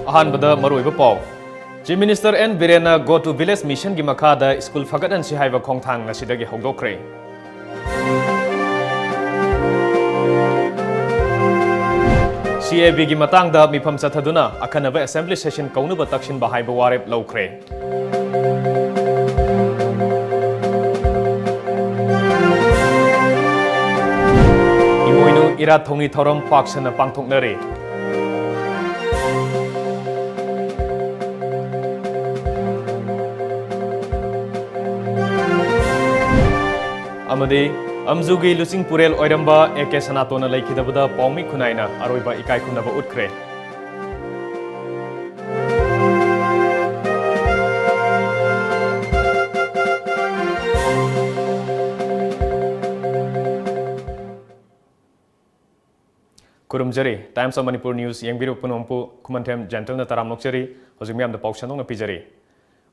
Ahanbada Maruiba Paul. Chief Minister N. Birena go to village mission gi makada school fagatan si haiba khongthang ngasidagi hogdokre. CAB gi matangda mifam chathaduna akhanaba assembly session kaunuba takshin bahaiba warep lawkre. Imoinu ira thongni thorom paksana pangthoknare. Amadi Amzugi Lusing Purel Oiramba Eke Sanatona Laikidabada Paumi Kunaina Aroiba Ikai Kunaba Utkre. Kurumjari, Times of Manipur News, Yangbiru Punumpu, Kumantem, Gentle Nataram Nokjari, Hosimiam the Pakshanong Pijari.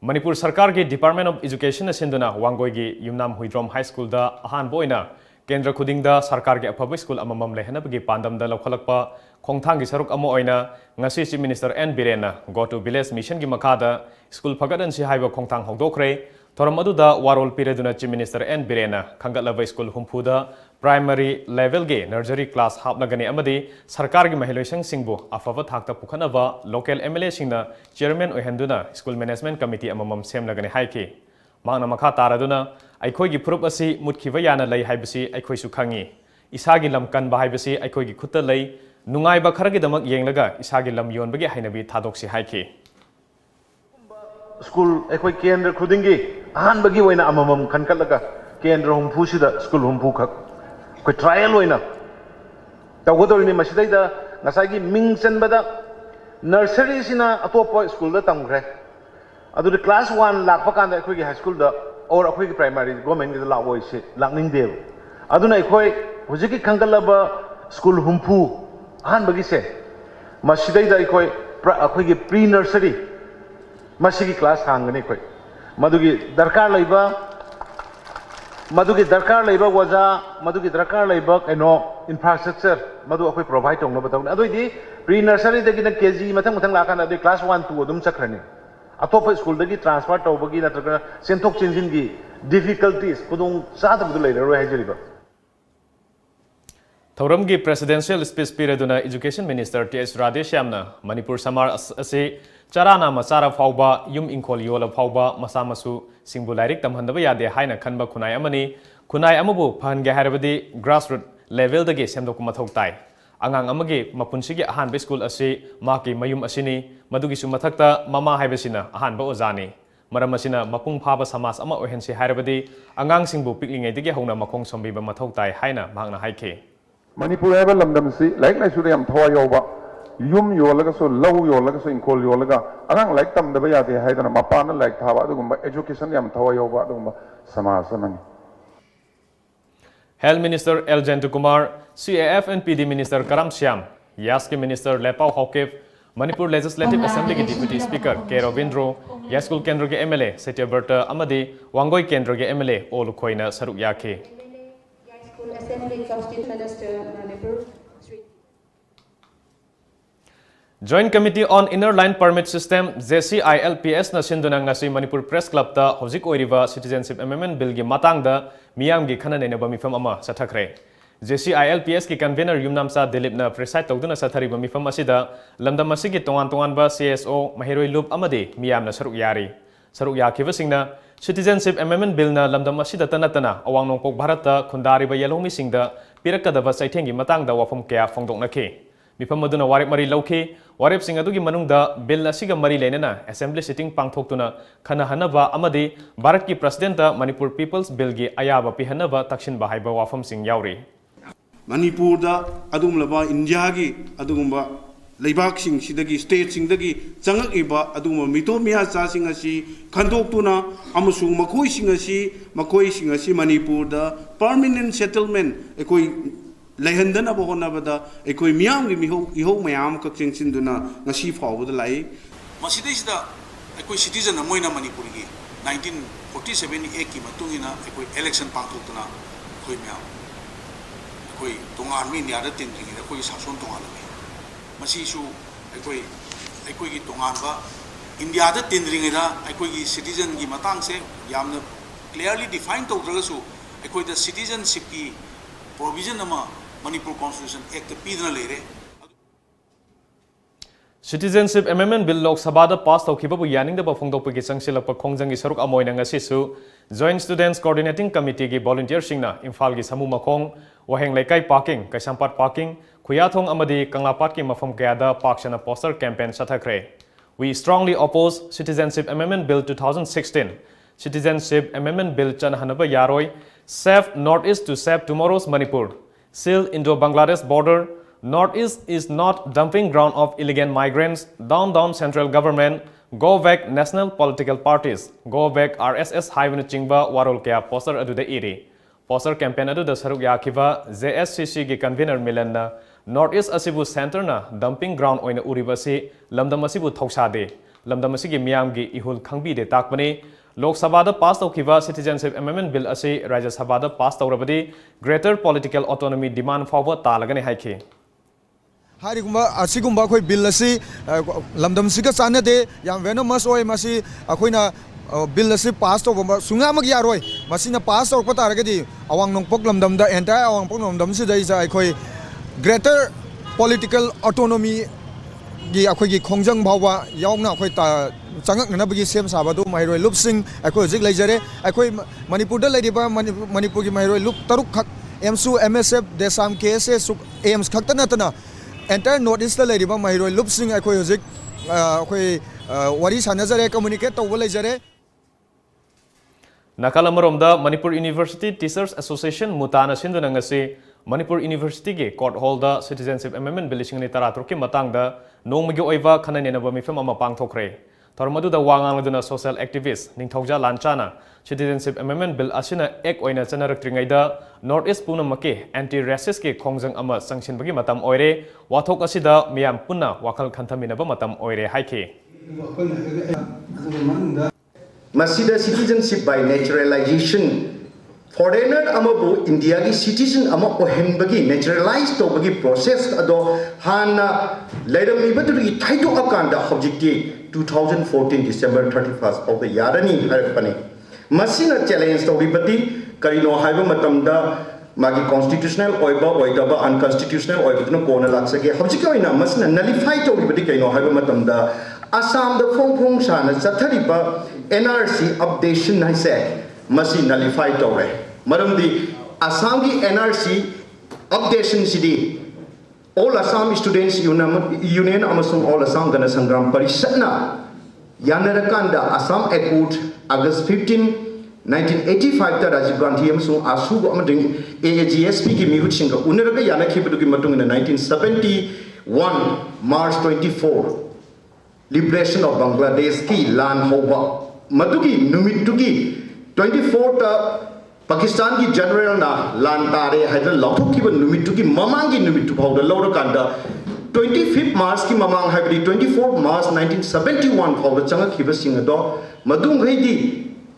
Manipur Sarkar ki Department of Education Sinduna Wangoi gi Yumnam Huidrom High School da Ahan Boina Kendra Kuding da Sarkar ki Public School amamam lehna bagi pandam da lokhalakpa khongthang gi saruk amo oina ngasi Chief Minister N Birena go to village mission gi makada school phagadan si haiba khongthang hogdokre thoram adu da warol pireduna Chief Minister N Birena khangatlaba school humpuda primary level ge nursery class hapnagani amadi sarkar gi mahiloisang singbu afava thakta pukhanaba local MLA singna chairman ohenduna school management committee amamam semlagani haiki mangna makha taraduna aikhoi gi phurup asi mutkiba yana lei haibasi aikhoi su khangi isagi lamkan ba haibasi aikhoi gi khutta lei nungai ba kharagi damak yenglaga isagi lam yon bagi hainabi thadoksi haiki school aikhoi kendra khudingi ahan bagi waina amamam khankalaga kendra humpu sida school humpu khak koi trial waina tawgodori ni masidai da ngasagi mingchen bada nursery sina atopa school da tamgre adu class 1 lakpa kanda aikhoi high school da or aikhoi primary government da lawoi se lakning dev aduna aikhoi hujiki khangalaba school humpu ahan bagi se masidai da aikhoi pre nursery masigi class hangani aikhoi madugi darkar laiba waja madugi darkar laiba kaino infrastructure madu akoi provide tongna batawna adoidi pre nursery dagi na kg mathang lakana adi class 1 2 adum chakrani atopa school dagi transfer tawbagi natraga senthok chinjin gi difficulties kudung sadabdu leiroi hajiriba Thauramgi presidential speech pireduna education minister T.S. Radeshyamna Manipur Samar ase charana masara phauba yum ingkhol yola phauba masamasu singbu lairik tamhandaba yade haina khanba khunai amani khunai amabu phange harabadi grassroots level dagi semdok mathok tai angang amagi mapunsigi ahanba school ase maki mayum asini madugi su mathakta mama haibasina ahanba ojani maram asina mapung phaba samas ama ohensi harabadi angang singbu piklingai dagi hona makhong sombiba mathok tai haina mangna haike Manipur eba lamdam si like na suri am thawa yoba yum yolaga so low yolaga so inkol yolaga anang like tam daba yade haidana mapana like thawa adugumba education yam thawa yoba adugumba samasanani Health Minister L. Jentukumar, CAF and PD Minister Karam Shyam, Yaski Minister Lepau Hokev, Manipur Legislative Assembly Deputy Speaker K. Ravindro, Yaskul Kendra ke MLA Setya Berta Amadi, Wangoi Kendra ke MLA Olukoina Saruk Yake. Joint Committee on Inner Line Permit System JCILPS na sinduna ngasi Manipur Press Club ta hojik oiriba Citizenship Amendment Bill gi matangda miyamgi khanane ba mifam ama sathakre JCILPS ki convener Yumnamsa Dilip na preside tawduna sathariba mifam asida lamdam asigi tongan ba CSO Mahiroi Loop amadi miyamna saruk yakiba singna Citizenship Amendment Bill na lamdam asida tanatana awang nongpok Bharata khundariba yalomi singda pirakadaba saithengi matangda wafam kya phongdoknake mifam aduna warip mari lauke warip sing adugi manungda bill asiga mari lenena assembly sitting pangthoktuna khana hanaba amadi Bharat ki president Manipur People's Bill gi ayaba pihanaba takshin bahaiba wafam sing yauri Manipur da adumlaba India gi adumba leibak sing sidagi state sing dagi changak iba adumba mitomia cha sing asi khandoktuna amusung makoi sing asi Manipur da permanent settlement ekoi Lehendana bohona bada ekoi miyam gi iho mayam ka chengsin duna ngasi fawbada lai masidisda ekoi citizen amoina Manipur gi 1947 ki matungina ekoi election pangthokna khoi miyam ekoi tongan mi niada tengri ekoi sason tongan masi su ꯑꯩꯈꯣꯏꯒꯤ ꯇꯣꯉꯥꯟꯕ ꯏꯟꯗꯤꯌꯥꯗ ꯇꯤꯟꯗ꯭ꯔꯤꯉꯩꯗ ꯑꯩꯈꯣꯏꯒꯤ ꯁꯤꯇꯤꯖꯟꯒꯤ ꯃꯇꯥꯡꯁꯦ ꯌꯥꯝꯅ ꯀ꯭ꯂꯤꯌꯔꯂꯤ define ꯇꯧꯗ꯭ꯔꯒꯁꯨ ꯑꯩꯈꯣꯏꯗ ꯁꯤꯇꯤꯖꯟꯁꯤꯞꯀꯤ ꯄ꯭ꯔꯣꯕꯤꯖꯟ ꯑꯃ Manipur constitution act ꯄꯤꯗꯨꯅ ꯂꯩꯔꯦ. Citizenship Amendment Bill Lok Sabha pass taukibabu yaningdaba phongdokpagi changsilakpa khongjangi saruk amoina ngasisu Joint Students Coordinating Committee gi volunteer singna Imphal gi samu makhong waheng laikai parking Kaisampat parking Khuyathong amadi Kanglapat ki mafam kayada pakshana poster campaign sathakre. We strongly oppose Citizenship Amendment Bill 2016. Citizenship Amendment Bill chanhanaba yaroi save Northeast to save tomorrow's Manipur. Seal Indo-Bangladesh border. Northeast is not dumping ground of illegal migrants. Down central government. Go back national political parties. Go back RSS Highway Chingba Warol Kya poster adu de iri. Poster campaign adu da saruk yakiva JSCC gi convener Milanna Northeast asibu center na dumping ground oina uribasi lamdam asibu thoksade. Lamdam asigi miyam gi ihul khangbi de takbani. Lok Sabha pass taukiva Citizenship Amendment Bill asi Rajya Sabha pass taurabadi greater political autonomy demand forward talagani haiki. Harigumba asigumba khoi bill asi lamdam siga chanade yam venomous oi masi akhoina bill asi pass to bomba sunga mag yaroi masina pass to pata ragadi awang nongpok lamdam da entire awang pok lamdam si dai ja akhoi greater political autonomy gi akhoi gi khongjang bhawa yaungna akhoi ta changak na bagi sem sabadu mairoi lupsing akhoi jik leijare akhoi manipur da leidiba manipur gi mairoi lup taruk khak MSU MSF desam KSA suk AIMS khakta natana entire Northeast la leidiba mairoi lupsing akhoi hojik akhoi wari sanajare communicate tawba leijare. Nakalamaromda Manipur University Teachers Association mutana sinduna ngasi Manipur University ge court hall da Citizenship Amendment Bill 2013 ki matangda nongmagi oiba khananenaba mifam ama pangthokre. Thormadu da wangangaduna social activist Ningthauja Lanchana Citizenship Amendment Bill asina ek oina chanarakringai da Northeast punamaki anti-racist ke khongjang ama sangsinbagi matam oire wathok asida miyam punna wakal khanthaminaba matam oire haike. Masida citizenship by naturalization foreigner amabu India ki citizen ama ohenbagi naturalized tobagi process ado hana leirami baduri thaito akanda objecti 2014 December 31st of the yarani harapani masina challenge tobibati karino haiba matamda magi constitutional oiba oidaba unconstitutional oibaduna kona laksage objecti oina masina nullify tobibati kaino haiba matamda Assam the phong sana chathariba NRC updation haise masi nullify tore maramdi Assam ki NRC updation sidi all Assam students union amasung all Assam gana sangram parishatna yanarakanda Assam Accord August 15 1985 ta Rajiv Gandhi amasung asugo amading AAGSP ki mihut singa unaraga yanakhibudu ki matung 1971 March 24 Liberation of Bangladesh ki land hoba madugi numitugi 24 ta Pakistan ki general na land tare haidra lauthok ki numitugi mamang ki numitu phawda lawra kanda 25th March ki mamang haibri 24th March 1971 phawda changa khiba singado madung heidi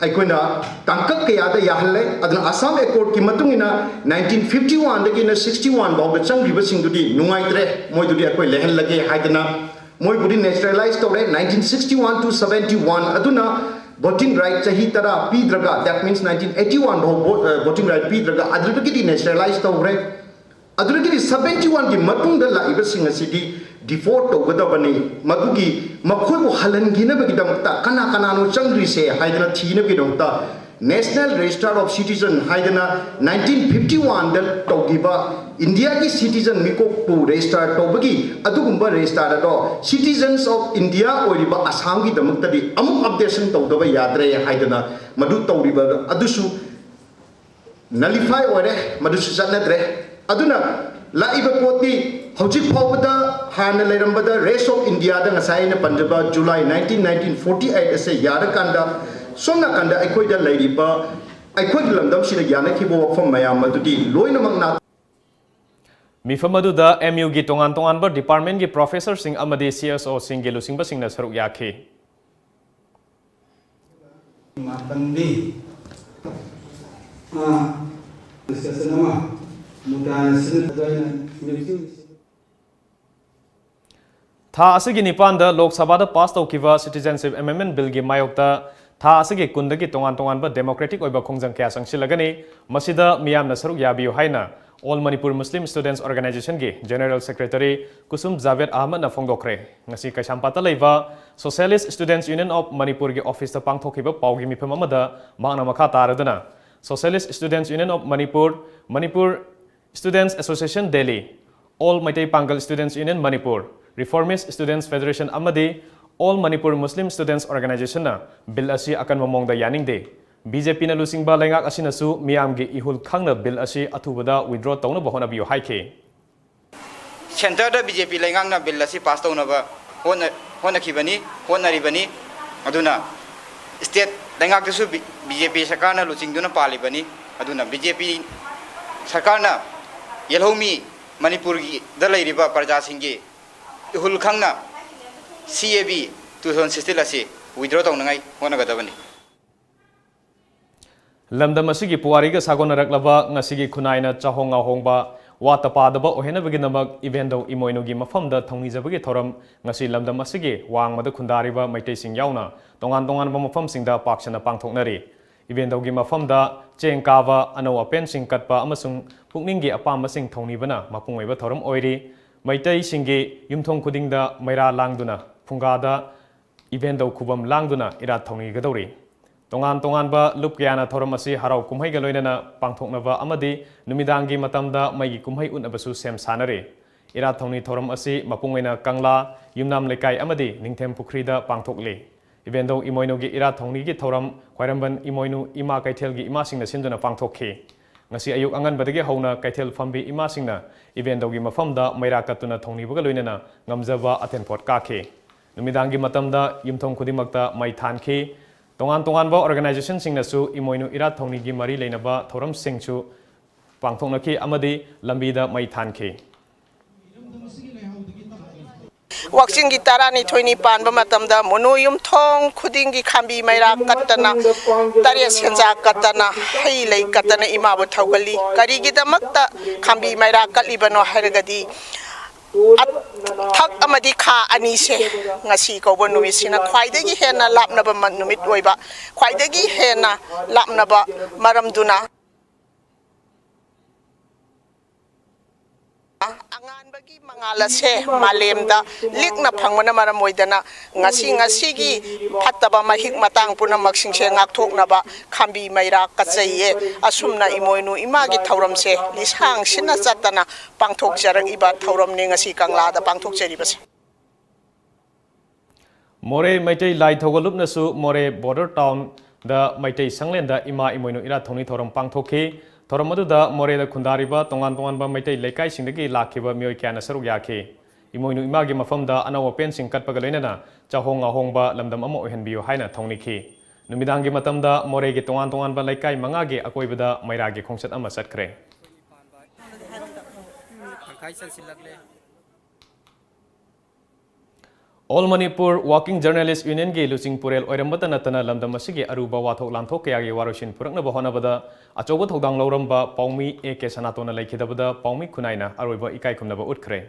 aikoina tangkak kaya da yahalle adna Assam Accord ki matungina 1951 dagi na 61 phawda changriba singdudi nungaitre moidudi akoi lehen lage haidna Moi budi naturalized tore 1961 to 71 aduna voting right chahi tara pidraga that means 1981 voting right pidraga adrugidi naturalized tore adrugidi 71 gi matung da la iba singa city default to gadabani madugi makhoi bu halan gina bagidam ta kana kana no changri se haidana thina bidong ta National Register of Citizen haidana 1951 dal togiba India ki citizen miko to register tobagi adugumba register ado citizens of India oriba Assam ki damakta di amuk updation tawdaba yadre haidana madu tawriba adusu nullify ore madusu chanadre aduna laiba poti hojik phawda hana leirambada rest of India da ngasai na Punjab July 1948 ase yarakanda somna kanda aikoi da leiriba aikoi lamdam sina yana khibo wafam mayam adudi loina mangna Mifamadu da MU gi tongan bar department gi professor sing amadi CSO sing gi lusing ba sing na saruk yakhe Mapandi discussion ama mutan sin Tha asigi nipanda Lok Sabha da pass tawkiba Citizenship Amendment Bill gi mayokta tha asigi kundagi tongan ba democratic oiba khongjang kya sangsilagani masida miyamna saruk yabiyu haina All Manipur Muslim Students Organization gi General Secretary Kusum Javed Ahmad na phongdokre ngasi Kaisampata leiba Socialist Students Union of Manipur gi office ta pangthokiba pawgi mifam amada mangna makha taradana Socialist Students Union of Manipur Students Association Delhi All Maitai Pangal Students Union Manipur Reformist Students Federation amadi All Manipur Muslim Students Organization na bill asi akan mamongda yaningde BJP na lusingba lengak asinasu miyamgi ihul khangna bill asi athubada withdraw tawna bahona biyo haike Center da BJP lengak na bill asi pass tawna ba hona khibani hona ribani aduna state lengak dasu BJP sarkar na lusingduna palibani aduna BJP sarkar na yelhomi Manipur gi da leiriba parja singge ihul khangna CAB 2016 asi withdraw tawnangai honagadabani Lamdam asigi puwariga sagonaraklaba ngasigi khunaina chahonga hongba watapadaba ohenabagi namak evento imoinugi mafamda thongnijabagi thoram ngasi lamdam asigi wangmada khundariba maitai sing yauna tongan ba mafam singda paksana pangthoknari evento gi mafamda chengkaba anawa pen sing katpa amasung pukninggi apamba sing thongnibana mapungoiba thoram oiri maitai singgi yumthong khudingda maira langduna phungada evento khubam langduna ira thongnigadori tongan ba lupkyana thoram asi harau kumhai ga loinana pangthoknaba amadi numidangi matamda maigi kumhai unabasu sem sanare ira thongni thoram asi mapungaina kangla yumnam lekai amadi ningthem pukrida pangthokle evento imoinogi ira thongni gi thoram khwairamban imoinu ima kaithelgi ima singna sinduna pangthokhe ngasi ayuk angan badagi hauna kaithel fambi ima singna evento gi mafamda maira katuna thongni buga loinana ngamjaba athenpot kakhe numidangi matamda yumthong khudimakta mai thankhe tongan ba organization singnasu imoinu ira thongni gi mari leinaba thoram singchu pangthoknaki amadi lambida mai thankhe Wakching gitara ni thoini pan ba matamda monuyum thong khuding gi khambi maira katana tariya senja katana hei lei katana ima bu thaugali kari gi damakta khambi maira kalibano hairagadi thak amadi kha ani se ngasi ko bon numit sina khwaidagi hena lapnaba man numit oiba khwaidagi hena lapnaba maramduna anganbagi mangala se malemda likna phangmana maram oidana ngasi gi phattaba mahik matang puna maksing se ngakthoknaba khambi maira kachaiye asumna imoinu imagi thauram se lisang sina chatana pangthok jarang iba thauram ne ngasi kangla da pangthok jeribase More Maitai Lai Thogolupnasu More Border Town the Maitai Sanglenda ima imoinu ira thongni thoram pangthokhe Thoramadu More the Kundariba, Tongan ba Maitai Lekai Singaki Lakiba Mioikana Saruk Yake. Imoinu Imagi Mafamda, Anawa Pensing Katpagalena, Chahonga Hongba, Lamdam Amo Henbio Haina Tongniki. Numidangi Matamda, Moregi Tongan ba Lekai Mangagi, Akoibada, Mairagi Kongsat Amasat Kre. All Manipur Walking Journalist Union gi Lucing Purel Oirambata Natana Lamdam Masigi Aruba Wathok Lanthok Kayagi Waroshin Purakna Bahonabada, Achoba Thodang Lauramba, Paumi Eke Sanatona Laikidabada, Paumi Kunaina, Aruba Ikai Kumnaba Utkre.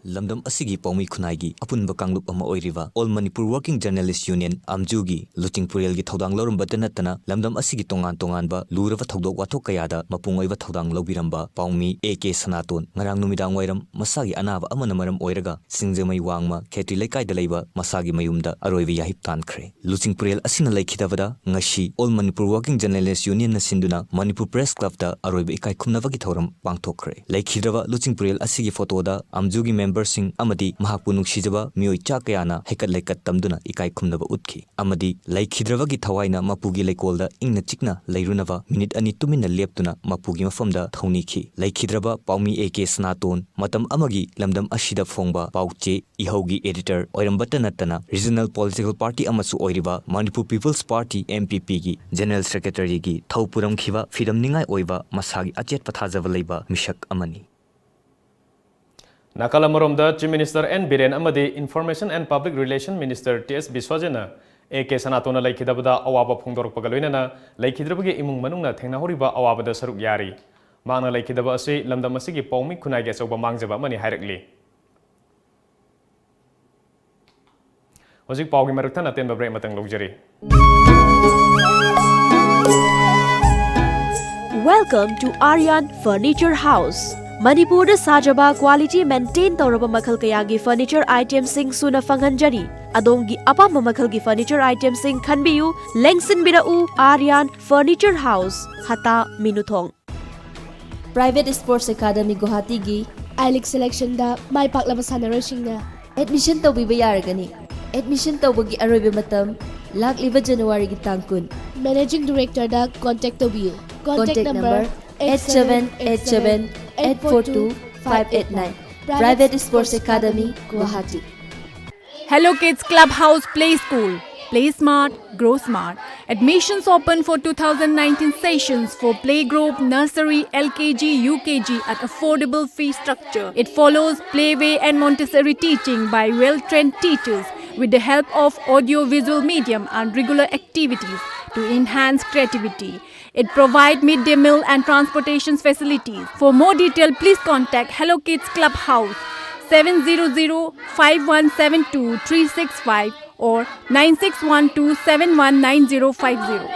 Lamdam asigi paumi khunai apunba kanglup ama oiriva All Manipur Working Journalist Union amjugi Luching Purel gi thodang lorum batanatana lamdam asigi tongan ba lurava thodok wathok kayada mapungoiba thodang lobiramba paumi AK Sanaton ngarang numidang wairam masagi anaba amana maram oiraga singjamai wangma kheti lekai da leiba masagi mayumda aroivi yahip tankre Luching Purel asina laikhidabada ngashi All Manipur Working Journalist Union na sinduna Manipur Press Club da aroiba ikai khumnavagi thoram pangthokre laikhidraba Luching Purel asigi photo da amjugi membersing amadi mahakpu nuksijaba mioi chakayana hekat lekat tamduna ikai khumnaba utki amadi laikhidravagi thawaina mapugi leikolda ingna chikna leirunava minute ani tumina leptuna mapugi mafamda thoniki laikhidraba paumi AK Sanaton matam amagi lamdam ashida phongba pauche ihaugi editor oirambata natana regional political party amasu oiriba Manipur People's Party MPP gi general secretary gi thaupuram khiwa firam ningai oiba masagi achet pathajaba leiba mishak amani Nakalamaromda Chief Minister N. Biren Amadi Information and Public Relations Minister T.S. Biswajana AK Sanatona Laikidabada Awaba Pongdor Pagaloinana Laikidrabagi Imung Manuna Tenahoriba Awabada Saruk Yari Mana Laikidaba Asi Lamdamasigi Paumi Kunai Soba Mangjaba Mani Hirekli Hojik paugi maruktan aten babrek matang logjari. Welcome to Aryan Furniture House. Manipur Sajaba quality maintain Toraba Makal Kayagi furniture items sing suna fanganjari. Adongi apama makal gi furniture items sing Kanbiu, Lengsin Birau, Aryan Furniture House, Hata Minuthong. Private Sports Academy Guwahati gi I-League selection da mai paklaba sanarosingna admission tawbiba yaragani. Admission tawbagi aroiba matam lakliba January gi tangkun. Managing Director da contact tobiu. Contact number 8787-842-589. Private Sports Academy Guwahati. Hello Kids Clubhouse Play School. Play smart, grow smart. Admissions open for 2019 sessions for playgroup, nursery, LKG, UKG at affordable fee structure. It follows Playway and Montessori teaching by well-trained teachers with the help of audio-visual medium and regular activities to enhance creativity. It provides midday meal and transportation facilities. For more detail, please contact Hello Kids Clubhouse 700-5172-365 or 9612-719050.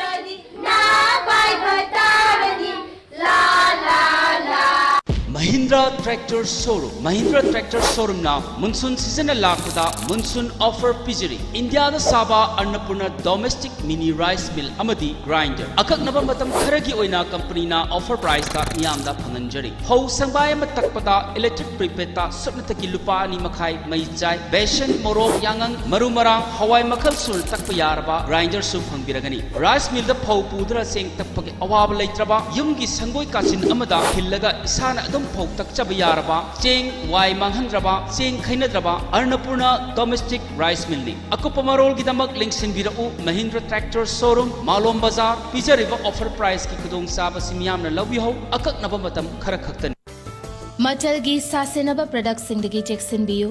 Mahindra Tractor Showroom na monsoon season lakpada monsoon offer pijiri India da saba Annapurna domestic mini rice mill amadi grinder akaknaba matam kharagi oina company na offer price ta miyam da phanganjari ho sangbay ma takpada electric prepaid ta suknata ki lupa ani makhai mai jai besan morok yangang marumara hawai makhal sul takpa yaraba grinder su phangbiragani rice mill da phau pudra seng takpagi awab leitraba yumgi sangoi kasin amada hillaga isana adum phau takchaba yaraba cheng wai manghandraba cheng khainadraba Annapurna domestic rice mill ni akupa marol gidamak link sinbirau Mahindra Tractor Showroom Malom Bazaar pijariba offer price ki khudong saba simyamna lawbiho akaknaba matam khara khaktani Machalgi sasenaba products singdagi cheksinbiu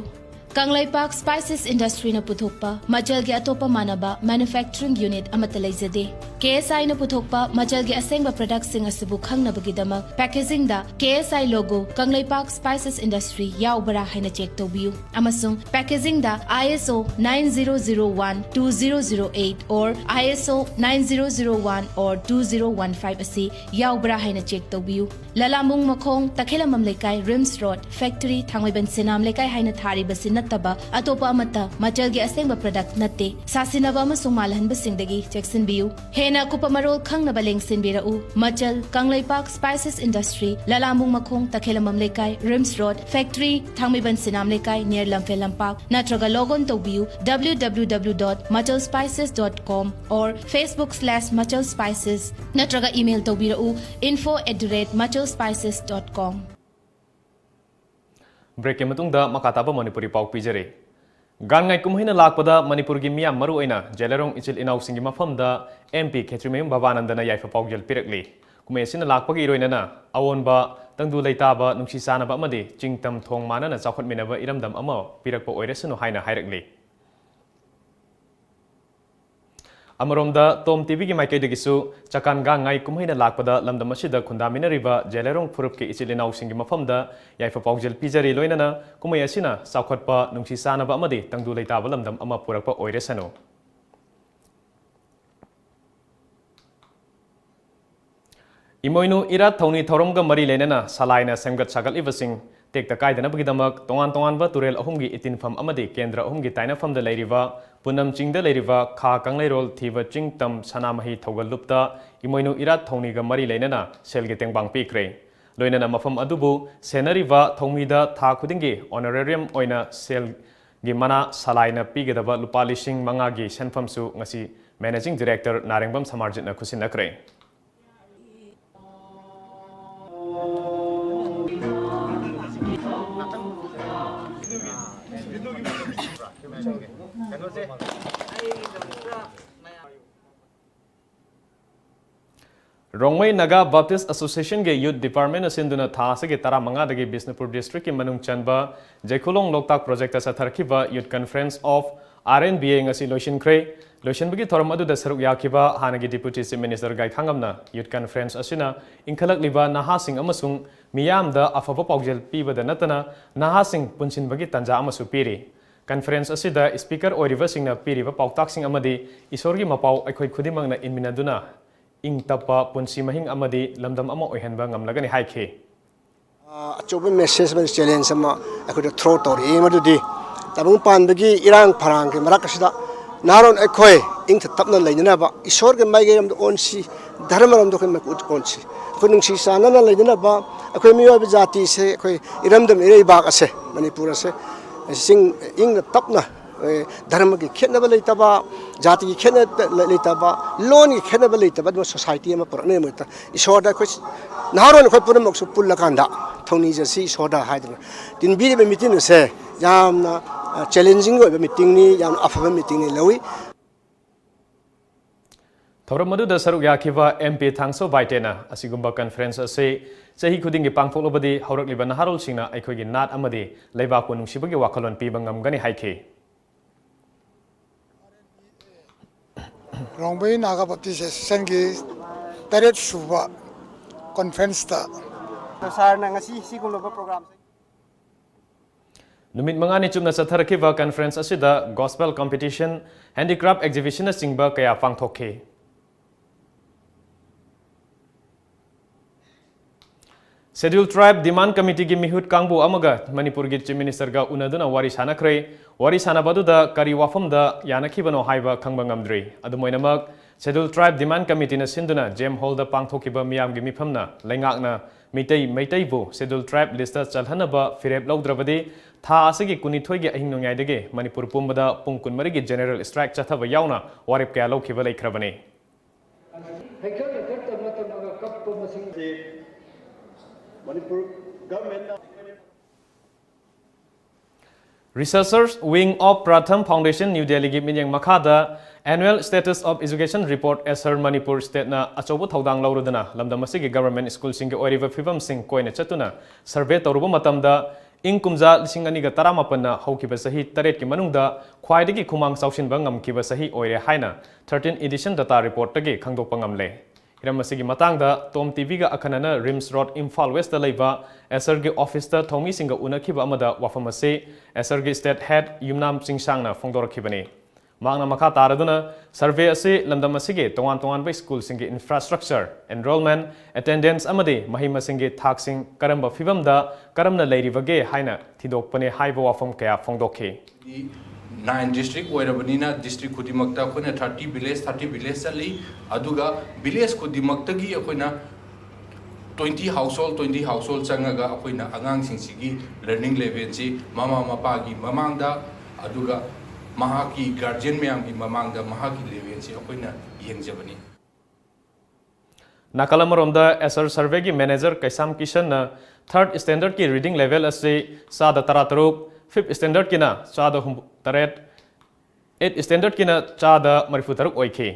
Kanglaipak Spices Industry na puthokpa Machalgi atopa manaba manufacturing unit amata leizade KSI na puthokpa Machalgi asengba products sing asibu khangnabagidama packaging da KSI logo Kanglaipak Spices Industry yaubara haina check tobiu amasung packaging da ISO 9001-2008 or ISO 9001 or 2015 asi yaubara haina check tobiu lalamung makhong takhelamam lekai Rims Road Factory Thangwaiban Senam lekai haina thari basin taba atopa amata Machalgi asengba product natte sasinaba amasung malhanba singdagi cheksinbiu hena kupa marol khangnaba lengsinbirau Machal Kanglaipak Spices Industry lalamung makhong takhelamam lekai Rims Road Factory Thangmiban Sinam lekai near Lamphel Lampak natraga logon tobiu www.machalspices.com or Facebook/machalspices natraga email tobirau info@machalspices.com. Break ke matungda makataba Manipuri pau pijare. Gan ngai kumhina lakpada Manipur gi miyam maru oina jelerong ichil inau singi mafamda MP Khetrimayum Babanandana yaifa paujel pirakli. Kumesina lakpagi iroina na awonba tangdu leitaba nungsi sanaba amadi chingtam thong manana chawkhat minaba iramdam ama pirakpa oiresanu haina hairakli. Amaromda Tom TV ki maike degisu chakan ga ngai kumhaina lakpada lamdam asida khundamina riba jelerong phurup ke ichilinau singi mafamda yaifa paujel pijari loinana kumai asina chawkhatpa nungsi sanaba amadi tangdu leitaba lamdam ama purakpa oiresanu. Imoinu irat thoni thoromga mari lenana salaina semgat sagal ibasing tekta kaidana bagidamak tongan turel ahumgi itinfam amadi kendra ahumgi tainafamda leiriba punam chingda leiriba kha kangleirol thiba chingtam sanamahi thogalupta imoinu irat thoni ga mari lenana selge tengbang pikre loinana mafam adubu senariba thongida tha khudingi honorarium oina sel gi mana salaina pigedaba lupa lising mangagi senfamsu ngasi managing director narengbam samarjitna khusinakre. Rongmai Naga Baptist Association ge Youth Department asinduna thasa ge tara manga dagi Bisnupur district ki manung chanba Jekulong Loktak project sa tharkiba Youth Conference of RNBA ngasi loishin kre loishin bagi thoram adu da saruk yakiba hanagi Deputy Chief Minister gai khangamna Youth Conference asina inkhalak liba naha sing amasung miyam da afaba paujel piba da natana naha sing punchin bagi tanja amasu piri conference asida speaker oiriva singna piriva pautak sing amadi isorgi mapau aikhoi khudimangna inminaduna ing tapa punsi mahing amadi lamdam ama oihanba ngamlagani haikhe achoba message ban challenge sama akhoi throw tori emadudi tabung pandagi irang pharang ke marakasida naron akhoi ing tapna leina ba isor ke mai geram onsi dharma ram do ke mak onsi khunung si sana na leina ba akhoi miwa jati se akhoi iramdam irei ba ase manipur ase sing ing tapna dharma ki khenaba leitaba jati ki khenaba leitaba lon ki khenaba leitaba do society ma purane mata isoda khoi naron khoi puram su pulla kanda thoni jasi isoda haidna tin bi be meeting se yamna challenging go meeting ni yam afa meeting ni lawi Thoram madu da saruk yakhiva MP Thangso Baitena asigumba conference ase chahi khudingi pangtholobadi haurakliba naharol singna aikhogi nat amadi leibak ko nungsibagi wakhalon piba ngamgani haikhe Rongbei Naga Baptist Association ki taret suba conference ta sar na ngasi sigulaba program Numit mangani chumna satharakhiva conference asida gospel competition handicraft exhibition singba kaya pangthokhe Scheduled Tribe Demand Committee gi mihut kangbu amaga Manipur gi Chief Minister ga unaduna wari sanakre wari sanabadu da kari wafam da yanakhibano haiba khangba ngamdri adumoinamak Scheduled Tribe Demand Committee na sinduna Gem Hall da pangthokiba miyam gi mifamna lengakna meitai bu Scheduled Tribe list chalhanaba fireb lawdrabadi tha asigi kunithoi gi ahing nongyai dege Manipur pumbada pungkun mari gi general strike chathaba yauna warip kya lawkhiba leikrabani Researchers Wing of Pratham Foundation New Delhi gi minyang makhada Annual Status of Education Report Asher Manipur State na achobu thodang laurudana lamdam asigi government school sing gi oriva phibam sing koina chatuna survey toruba matamda ing kumja lising ani ga taramapan na haukiba sahi taret ki manungda khwaidagi khumang sausinba ngamkiba sahi oire haina 13 edition data report tagi khangdokpa ngamle Hiramasi matangda Tom TV ga akanana Rims Road Imphal West da leiba Asher gi office ta thomi singa unakhiba amada wafamase Asher gi state head Yumnam Singh Sangna phongdorakhibani Magna makha taraduna survey ase lamdam asige tongan by school singi infrastructure enrollment attendance amade mahima singi thaksing karamba fibamda karamna leiribage haina thidokpane haiba wafam kaya phongdokhe 9 district oirabanina district kudimakta akoina 30 village sali aduga village kudimaktagi akoina 20 household changaga akoina angang singsigi learning level si mama mapagi mamangda aduga mahaki guardian mayamgi mamangda mahaki level si akoina yengjabani Nakalamaromda Asher survey gi manager Kaisam Kishan na 3rd standard ki reading level ase sada tarataruk 5th standard kina chada taret 8th standard kina chada marifutaruk oike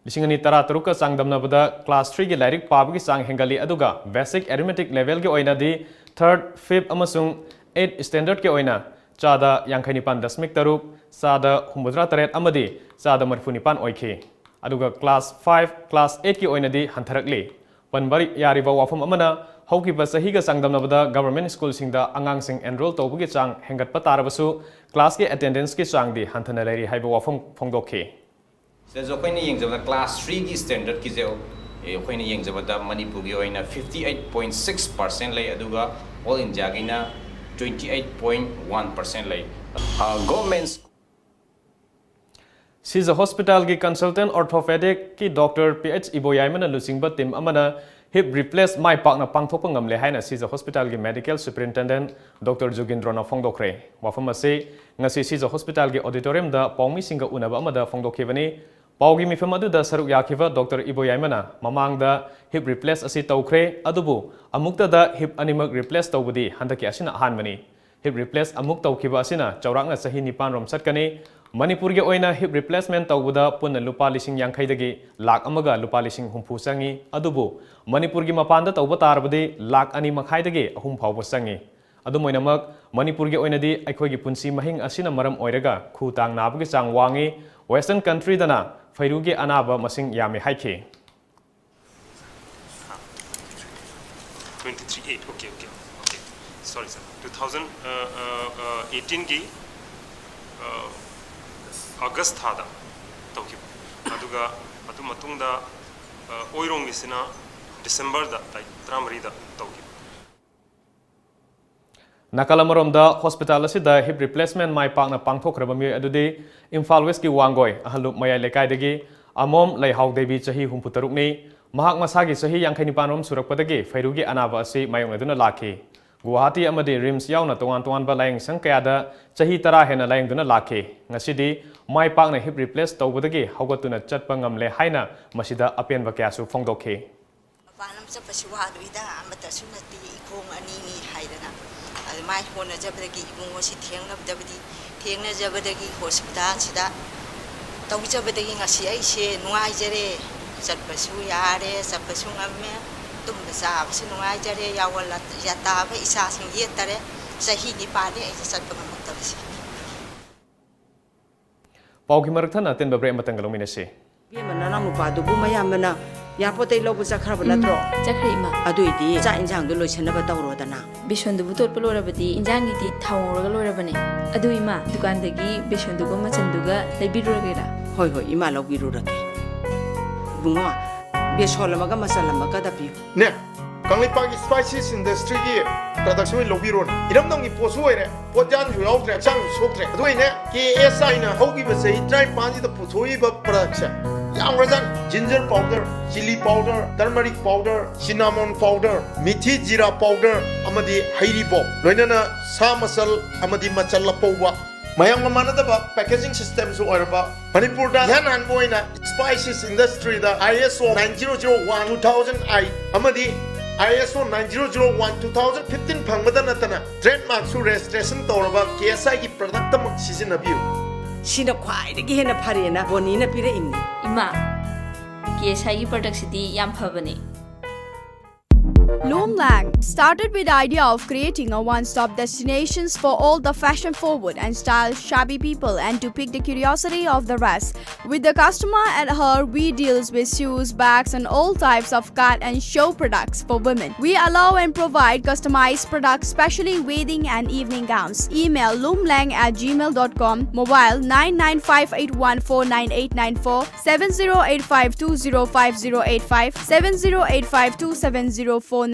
lisingani tarataruk ka sangdamnabada class 3 gi lairik pabgi sang hengali aduga basic arithmetic level gi oina di 3rd 5th amasung 8th standard ki oina chada yankhanipan dasmik taruk chada humudra taret amadi chada marifunipan oike aduga class 5 class 8 ki oina di hantharakli panbari yariba wafam amana haukiba sahiga sangdamnabada government school singda angang sing enroll tawbugi chang hengat patarabasu class ki attendance ki chang di hanthana leri haiba wafam phongdokhe se jo khoini yengjaba class 3 ki standard ki je khoini yengjaba da manipur gi oina 58.6% lay aduga all india gi na 28.1% lay government Siza hospital ki consultant orthopedic ki doctor PH Iboyaimana lusingba team amana hip replace mai pakna pangthokpa ngamle haina Siza hospital ki medical superintendent Dr Jugindro na phongdokre wafam ase ngasi Siza hospital ki auditorium da pawmi singa unaba amada phongdokhibani pawgi mifam adu da saruk yakhiba Dr Iboyaimana mamangda hip replace asi tawkhre adubu amukta da hip animak replace tawbudi handaki asina hanmani hip replace amuk tawkhiba asina chawrakna sahi nipan rom satkani Manipur ge oina hip replacement tawbuda punna lupa lising yankhai dagi lakh amaga lupa lising humpu sangi adubu Manipur gi mapanda tawba tarbade lakh ani makhai dagi ahum phawba sangi adumoinamak Manipur ge oina di aikhoi gi punsi mahing asina maram oiraga khu tang nabagi chang wangi western country dana phairu ge anaba masing yame haikhe 23.8 okay sorry sir 2018 ki August thada tawki aduga atu matungda oirong isina December da tai tramari da tawki Nakalamaromda hospital asida hip replacement mai pakna pangthokraba mi adudi Imphal West ki Wangoi ahalup mayai lekai dagi amom leihau devi chahi 63 ni mahak masagi chahi 59 surakpadagi fairugi anaba asi mayong leduna lakhi Guwahati amadi rims yauna tongan ba laing sangkayada chahi 10 hena laing duna lakhi ngasidi mai pakna hip replace tawbadagi hawgatuna chatpa ngamle haina masida apenba kyasu phongdokhe Panam sa pasiwaduida amata sunati ikong anini haidana mai hona jabadagi ibung wasi thiengna jabadagi hospital sida tawi jabadagi ngasi ai se nuai jare chatpasu yare sapasu ngamme tumda sa basi nuai jare yawala yata ba isa sing yetare sahi ni pale ai chatpa mamaktabsi Pauki marakthana ten babre matangalomine Mana namu padu bu mayamana ya pote lobu sakraba natro Chakrima aduidi cha injang du loisanaba tawrodana Bishondu butot pelorabadi injangi di thawraga lorabane adu ima dukandagi bishondugo machanduga leibirogera hoi hoi ima lobirurake bungo besolamaga masalamaga dapi ne Kanglipagi spices industry gi production lobiron iramdong gi posu ere pojan ju yaudre chang soktre aduine ki SI na hogi ba sei try panji da pusoi ba production yang razan ginger powder chili powder turmeric powder cinnamon powder mithi jira powder amadi hairi bo loinana sa masal amadi machalla powwa mayang manada ba packaging system so orba Manipur da yanan boina spices industry da ISO 9001 2008 amadi ISO 9001-2015 phangmada natana trademark su registration tawraba KSI gi product mak sijinabiu sina khwai dagi hena pharena boni na pire imni ima KSI gi product sidi yam phabane Loomlang started with the idea of creating a one-stop destinations for all the fashion-forward and style-shabby people and to pique the curiosity of the rest. With the customer at heart, we deals with shoes, bags and all types of cut and show products for women. We allow and provide customized products, especially wedding and evening gowns. Email loomlang@gmail.com, mobile 9958149894, 7085205085, 7085270490.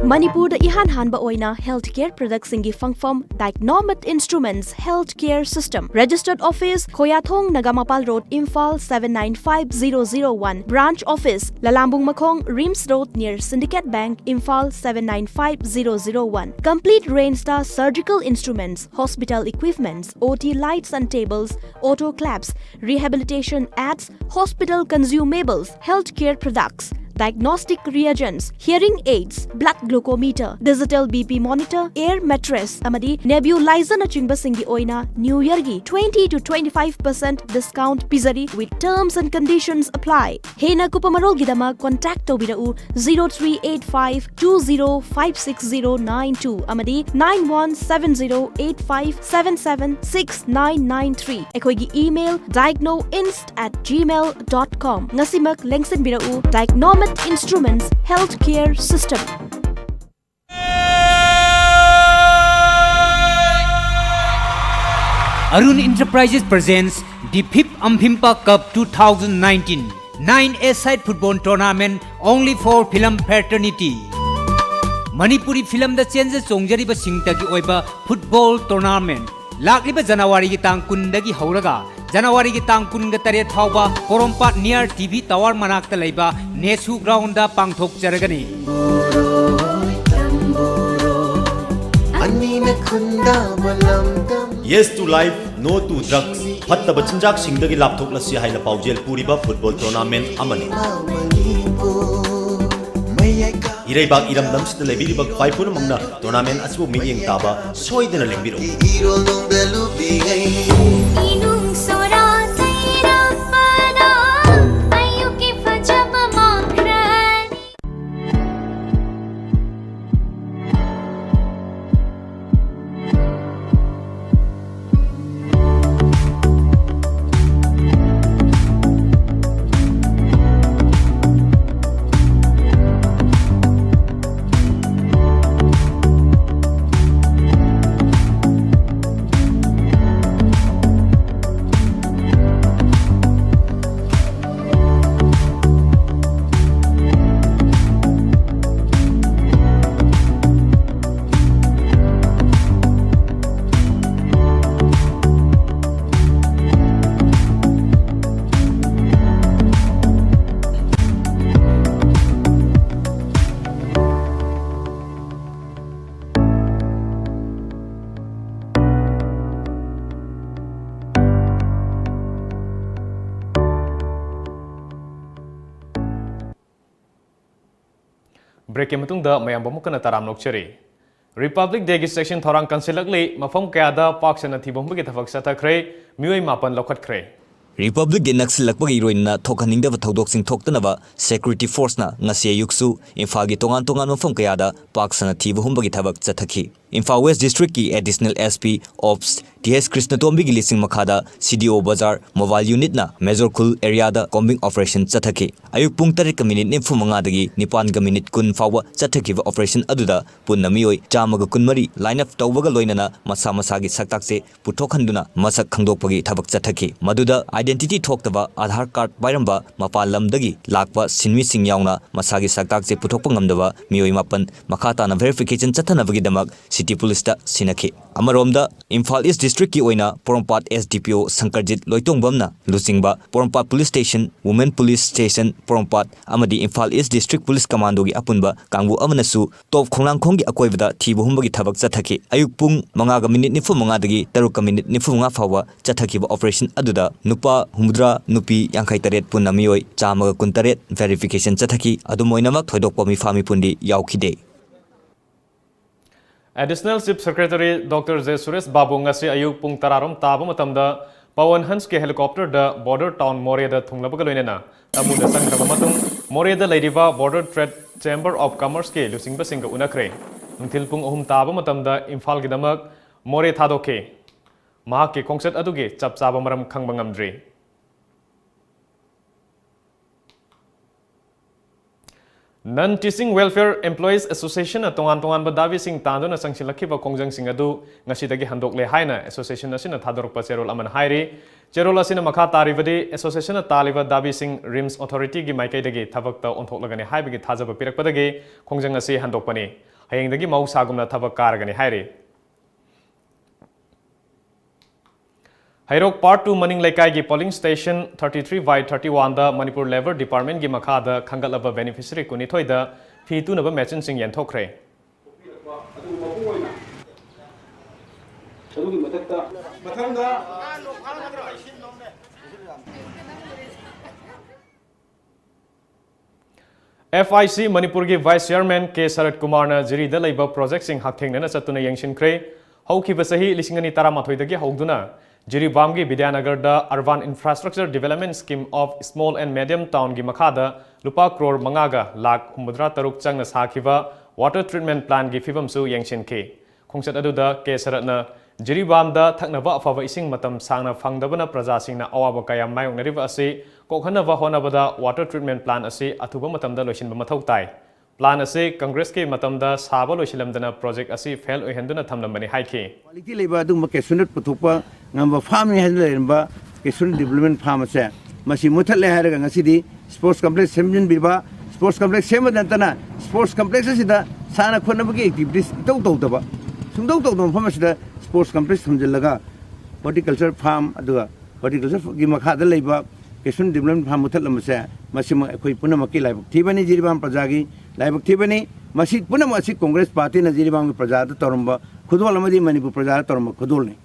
Manipur da ihan hanba oina healthcare products singi fangfam Diagnomet Instruments Healthcare System Registered Office Khoyathong Nagamapal Road Imphal 795001 Branch Office Lalambung Makhong Rims Road near Syndicate Bank Imphal 795001 Complete range star surgical instruments hospital equipments OT lights and tables auto claps rehabilitation aids hospital consumables healthcare products diagnostic reagents, hearing aids, blood glucometer, digital BP monitor, air mattress, amadi nebulizer na chingba singi oina New Year gi 20 to 25% discount pizari with terms and conditions apply. Hena kupamarol gidama contact tobirau 038520569092 amadi 917085776993. Ekoi gi email diagnoinst@gmail.com. Ngasimak lengsen birau Diagnomet Instruments Healthcare System. Arun Enterprises presents the 5th Amphimpa Cup 2019 9A-side football tournament only for film fraternity. Manipuri film da chenja chongjari ba singta gi oiba football tournament lakliba January gi tang 10 dagi hauraga January gi tang 18 thawba Korompat near TV Tower manakta leiba Nesu ground da pangthok jaragani. Yes to life, no to drugs. Fattaba chinjak singdagi lapthok lasi haina paujel puriba football tournament amani. Ireibak iram damsida lebiribak paipuna mangna tournament asibu miyeng taba soidena lengbiro. Break के मतुंगदा मयाम बमुकना ताराम नोक्चरी republic day की section थोरांग कंसिलकली मफम कयादा पाक सना थिबोंबगी थबक सथखरे मियोय मापन लौखटखरे Republic के नक्सलकपगी रोइना थोखनिंगदब थौदोकसिंग थोक्तनबा security फोर्सना ngasi ayuksu Imphal gi tongan tongan mafam kayada pak sana thiba humbagi thabak chathaki Imphal West District ki additional SP Ops TS Krishna Tombi gi lising makhada CDO Bazar mobile unit na Major Khul area da combing operation chathaki ayuk pung 3 minute nimfu manga dagi nipan ga minute kun fawa chathaki ba operation aduda punna miyoi chamaga kunmari line up tawbaga loinana masa masa gi saktak se puthokhanduna masak khangdokpagi thabak chathaki maduda identity thokdaba Aadhaar card bairamba mapal lamdagi lakpa sinmi sing yauna masagi saktak se puthokpa ngamdaba miyoi mapan makhata na verification chathanabagi damak city police ta sinakhi amaromda Imphal East District ki oina Porompat SDPO Sankarjit Loitongbamna Lusingba Porompat Police Station Women Police Station Porompat amadi Imphal East District Police Commando gi apunba kangbu amanasu top khonglangkhong gi akoibada thibu humbagi thabak chathaki ayuk pung 5 minute nifu 5 dagi 3 minute nifu 5 fawa chathaki ba operation aduda nupa humdra nupi yankai taret punna miyoi chamaga kuntaret verification chathaki adumoinamak thoidokpa mi fami pundi yaukhide Additional Chief Secretary Dr. J. Suresh Babu ngasi ayuk pung tararom taba matamda Pawan Hans ke helicopter da border town More da thunglabaga loinena amu da sangkraba matung More da leidiba border trade chamber of commerce ke lusingba singa unakre nungthil pung ahum taba matamda Imphal gi damak More thadoke mahak ke khongset aduge chap chaba maram khangba ngamdre Non-Teaching Welfare Employees Association na tongan badawi sing tando na sangsilaki ba kongjang sing adu ngasidagi handok le haina association na sina thadorok pa cherol aman hairi cherol asina makha taribadi association na taliba dabi sing rims authority gi maikai dagi thabak ta onthok lagani haibagi thajaba pirak padagi kongjang asi handok pani hayeng dagi mau sagumna thabak karagani hairi Hairok Part 2 Maning Laikai gi polling station 33 by 31 da Manipur Labor Department gi makha da khangalaba beneficiary kuni thoida phi tu naba machine sing yan thokre FIC Manipur gi Vice Chairman K Sarat Kumar na jiri da laiba project sing haktheng na chatuna yangshin kre hauki basahi lisingani taramatoi dagi haugduna Jiribam gi Vidyanagar da Urban Infrastructure Development Scheme of Small and Medium Town gi makhada lupa crore mangaga lakh humudra taruk changna sakhiba water treatment plant gi fibam su yangshin ke khongchat aduda ke saratna Jiribam da thaknaba afaba ising matam sangna phangdabana praja singna awaba kaya mayongnariba ase kokhanaba honabada water treatment plant ase athuba matamda loisinba mathau tai Plan ase Congress ke matamda saba loisilamdana project ase fail oihenduna thamlambani haike quality leba du ma kesunat puthukpa ngamba farm ni hanlerba kesun development farm ase masi muthalle haraga ngasidi sports complex semjin biba sports complex semadantana sports complex asida sana khonabagi activities tau taba sungdau tau farm asida sports complex samjillaga horticulture farm aduga horticulture gi makha da leba kesun development farm muthallamase masi khoi punamaki laibak thibani jiribam prajagi laibak thibani masi punamasi congress party na jiribam praja da torumba khudwal amadi manipur praja torumba khudul ni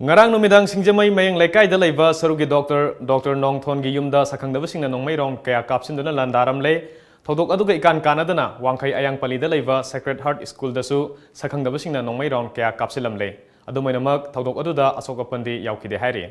Ngarang numidang singjamai mayang laikai da laiba sarugi Dr. Nongthon gi yumda sakhangdaba singna nongmai rong kaya kapsinduna landaram le thodok aduga ikan kanadana wangkhai ayang pali da laiba Sacred Heart School dasu sakhangdaba singna nongmai rong kaya kapsilam le adumainamak thodok aduda asoka pandi yaukide hairi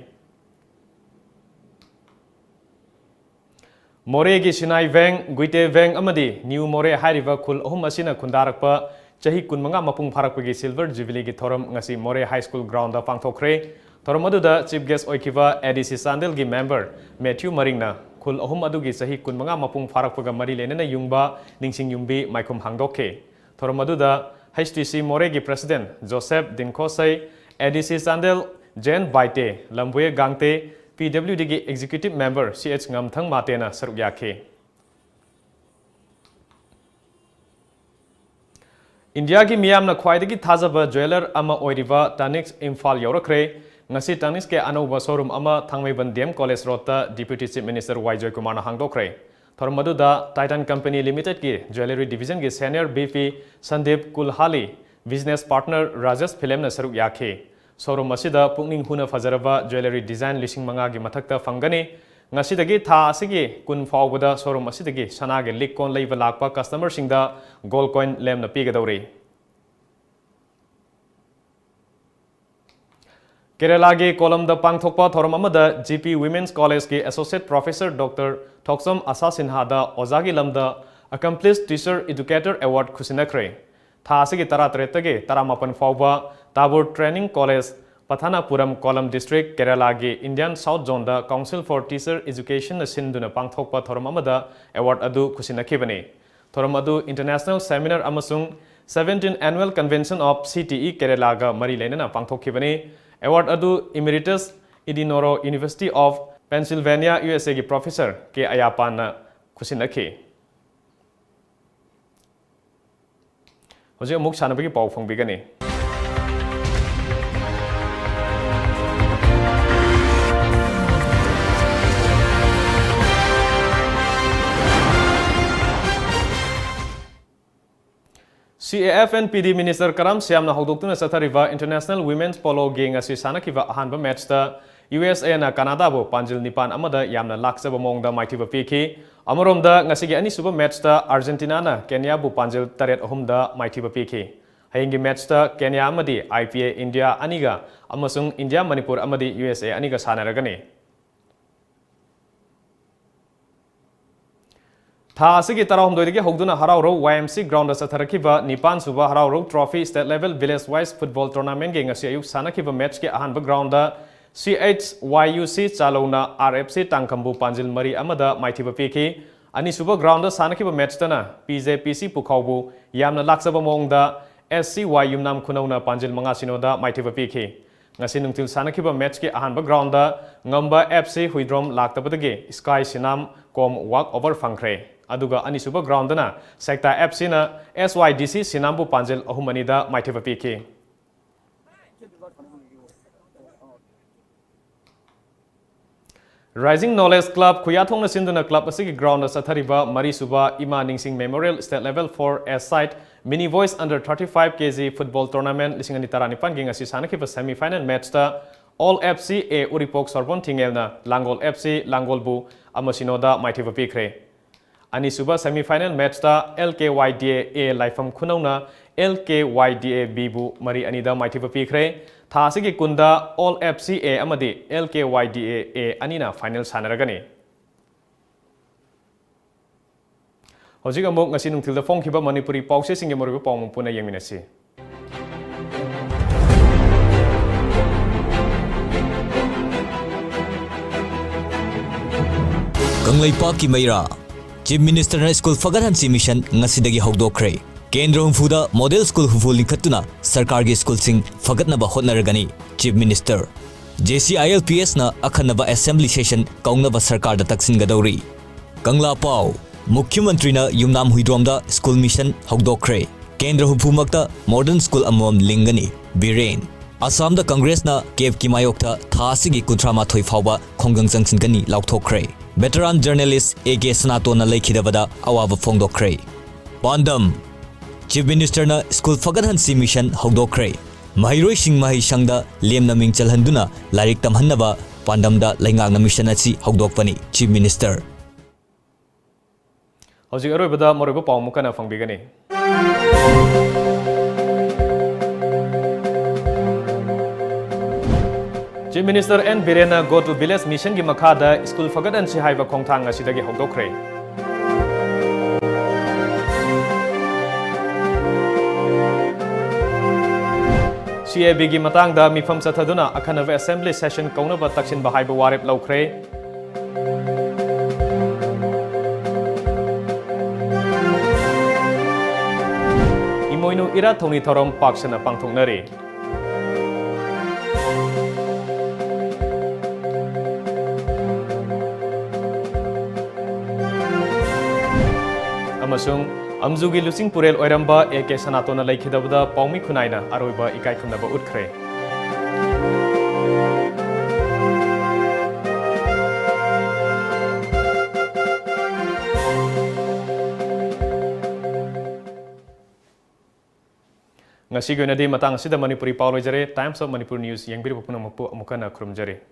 More gi Sinai Veng Guite Veng amadi New More hairiba khul ahum asina khundarakpa chahi kunmanga mapung pharakpagi silver jubilee gi thoram ngasi More High School ground da pangthokre thoram aduda chief guest oikiba ADC Sandel gi member Matthew Maringna khul ahum adugi chahi kunmanga mapung pharakpaga mari lenena yungba ningsing yumbi maikhum hangdoke thoram aduda HTC More gi president Joseph Dinkosai ADC Sandel Jen Baite Lambuye Gangte PWD gi executive member CH Ngamthang Matena saruk yakhe India gi miyamna khwaidagi thajaba jeweler ama oiriba Tanix Imphal yorakre ngasi Tanix ke anauba showroom ama Thangmaiban DM College Road ta Deputy Chief Minister Joy Kumar na hangdokre thormaduda Titan Company Limited ki jewelry division gi senior BP Sandeep Kulhali business partner Rajesh Philem na saruk yakhe showroom asida pungning huna fajaraba jewelry design lising manga gi mathakta fangani ngasidagi tha asigi kun fawbada showroom asidagi sanage lik kon leiba lakpa customer singda gold coin lemna pigadori Kerala ge kolam da pangthokpa thoram amada GP Women's College ke Associate Professor Dr. Thoksam Asasinha da Ozagi lamda Accomplished Teacher Educator Award khusinakre tha asigi taratrete taramapan fawba Tabur Training College Pathanapuram Kolam District Kerala ge Indian South Zone da Council for Teacher Education sinduna pangthokpa thoram amada award adu khusinakibani thoram adu International Seminar amasung 17th Annual Convention of CTE Kerala ga mari leinana pangthokibani award adu Emeritus Edinoro University of Pennsylvania USA ge Professor K Ayapan na khusinakhi hoje muk sanabagi pau phongbigani CAF PD Minister Karam Siam na hogdoktuna sathariva International Women's Polo Gang asi sanakiva ahanba match ta USA na Canada bo panjil nipan amada yamna laksaba mongda maithiba piki amoromda ngasigi ani suba match ta Argentina na Kenya bo panjil taret ahumda maithiba piki hayingi match ta Kenya amadi IPA India aniga amasung India Manipur amadi USA aniga sanaragani tha asigi tarahumdoi hogduna harauro YMC ground satharakiba nipan suba harauro trophy state level village wise football tournament ge ngasi ayuk sanakiba match ke ahanba ground da CHYUC chalona RFC tangkambu panjil mari amada maithiba piki ani suba ground da sanakiba match tana PJPC pukhawbu yamna laksaba mongda SCY yumnam khunauna panjil manga sinoda maithiba piki ngasi nungtil sanakiba match ke ahanba ground da ngamba FC huidrom laktabadagi Sky Sinam kom walk over fangkhre aduga anisuba ground na sector FC na SYDC Sinambu panjil ahumanida maithiba piki Rising Knowledge Club Kuyathong na sinduna club asigi ground na sathariba marisuba Ima Ningsing Memorial State Level 4 S site mini voice under 35 kg football tournament lisingani taranipan ging asi sanakiba semi final match ta All FC A Uripok Sorbon Tingelna Langol FC Langolbu amasinoda maithiba pikre ani suba semi final match ta LKYDA A Laifam Khunauna LKYDA B bu mari anida maithiba pikre tha asigi kunda All FC A amadi LKYDA A anina final sanaragani hojik amok ngasi nungthilda phongkhiba Manipuri pause singe moriba pawmung puna yengminasi Kanglaipak Maira Chief Minister na School Fagahansi Mission ngasidagi hogdokre Kendra Humfuda Model School Hufu linkhatuna Sarkar gi school sing fagatnaba hotnaragani Chief Minister JCILPS na akhanaba assembly session kaungnaba sarkar da taksin gadawri Kangla Pau Mukhyamantri na Yumnam Huidromda School Mission hogdokre Kendra Humfumakta Modern School amom lingani Biren Assam da Congress na Kev Kimayokta thasigi kuntrama thoi fawba khonggang jangsin lauthokre Veteran journalist A.K. Sanatona Laikhidavada awaba phongdokre Pandam Chief Minister na School Fagahansi Mission hogdokre Mahiroi sing mahi sangda lemna ming chalhanduna larik tamhannaba Pandamda laingangna mission achi hogdokpani Chief Minister hojik aroibada moriba pawmukana fangbigani Chief Minister N. Birena go to village mission gi makhada school fagadan si haiba khongthang asidagi hogdokre CAB gi matangda mifam sathaduna akhanava assembly session kaunaba taksin ba haiba warep laukhre imoinu ira thongni thorom paksana pangthoknari amasung amjugi lusing purel oiramba AK Sanatona laikhidabada paumi khunaina aroiba ikai khunaba utkhre ngasi goinadi matang sida Manipuri Paulo jare Times of Manipur News yang biru punamakpu amukana khurumjare